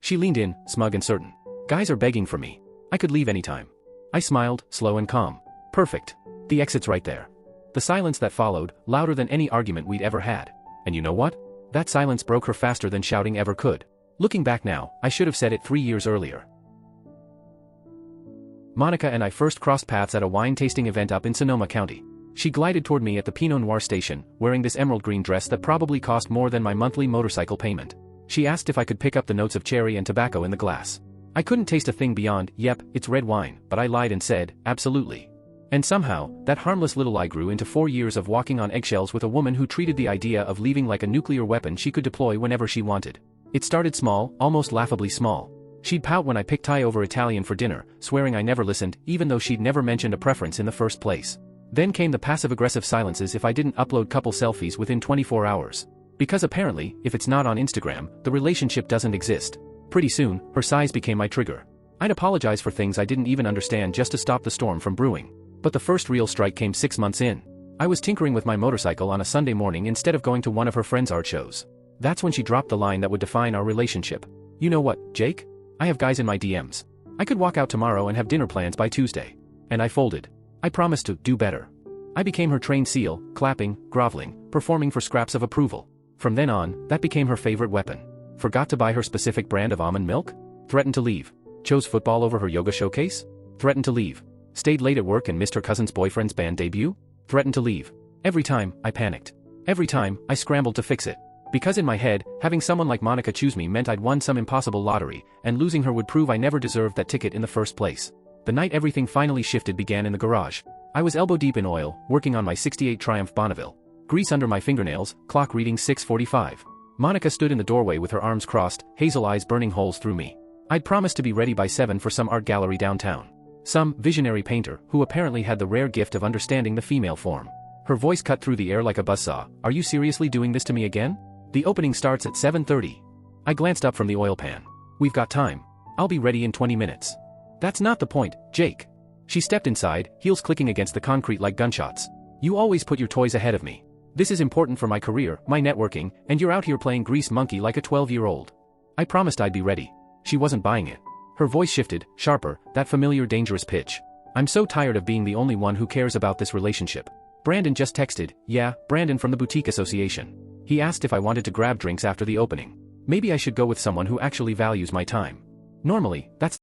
She leaned in, smug and certain. Guys are begging for me. I could leave anytime. I smiled, slow and calm. Perfect. The exit's right there. The silence that followed, louder than any argument we'd ever had. And you know what? That silence broke her faster than shouting ever could. Looking back now, I should have said it 3 years earlier. Monica and I first crossed paths at a wine-tasting event up in Sonoma County. She glided toward me at the Pinot Noir station, wearing this emerald green dress that probably cost more than my monthly motorcycle payment. She asked if I could pick up the notes of cherry and tobacco in the glass. I couldn't taste a thing beyond, yep, it's red wine, but I lied and said, absolutely. And somehow, that harmless little lie grew into 4 years of walking on eggshells with a woman who treated the idea of leaving like a nuclear weapon she could deploy whenever she wanted. It started small, almost laughably small. She'd pout when I picked Thai over Italian for dinner, swearing I never listened, even though she'd never mentioned a preference in the first place. Then came the passive-aggressive silences if I didn't upload couple selfies within 24 hours. Because apparently, if it's not on Instagram, the relationship doesn't exist. Pretty soon, her sighs became my trigger. I'd apologize for things I didn't even understand just to stop the storm from brewing. But the first real strike came 6 months in. I was tinkering with my motorcycle on a Sunday morning instead of going to one of her friend's art shows. That's when she dropped the line that would define our relationship. You know what, Jake? I have guys in my DMs. I could walk out tomorrow and have dinner plans by Tuesday. And I folded. I promised to do better. I became her trained seal, clapping, groveling, performing for scraps of approval. From then on, that became her favorite weapon. Forgot to buy her specific brand of almond milk? Threatened to leave. Chose football over her yoga showcase? Threatened to leave. Stayed late at work and missed her cousin's boyfriend's band debut? Threatened to leave. Every time, I panicked. Every time, I scrambled to fix it. Because in my head, having someone like Monica choose me meant I'd won some impossible lottery, and losing her would prove I never deserved that ticket in the first place. The night everything finally shifted began in the garage. I was elbow deep in oil, working on my '68 Triumph Bonneville. Grease under my fingernails, clock reading 6:45. Monica stood in the doorway with her arms crossed, hazel eyes burning holes through me. I'd promised to be ready by 7 for some art gallery downtown. Some visionary painter, who apparently had the rare gift of understanding the female form. Her voice cut through the air like a buzzsaw. Are you seriously doing this to me again? The opening starts at 7:30. I glanced up from the oil pan. We've got time. I'll be ready in 20 minutes. That's not the point, Jake. She stepped inside, heels clicking against the concrete like gunshots. You always put your toys ahead of me. This is important for my career, my networking, and you're out here playing grease monkey like a 12-year-old. I promised I'd be ready. She wasn't buying it. Her voice shifted, sharper, that familiar dangerous pitch. I'm so tired of being the only one who cares about this relationship. Brandon just texted, yeah, Brandon from the Boutique Association. He asked if I wanted to grab drinks after the opening. Maybe I should go with someone who actually values my time. Normally, that's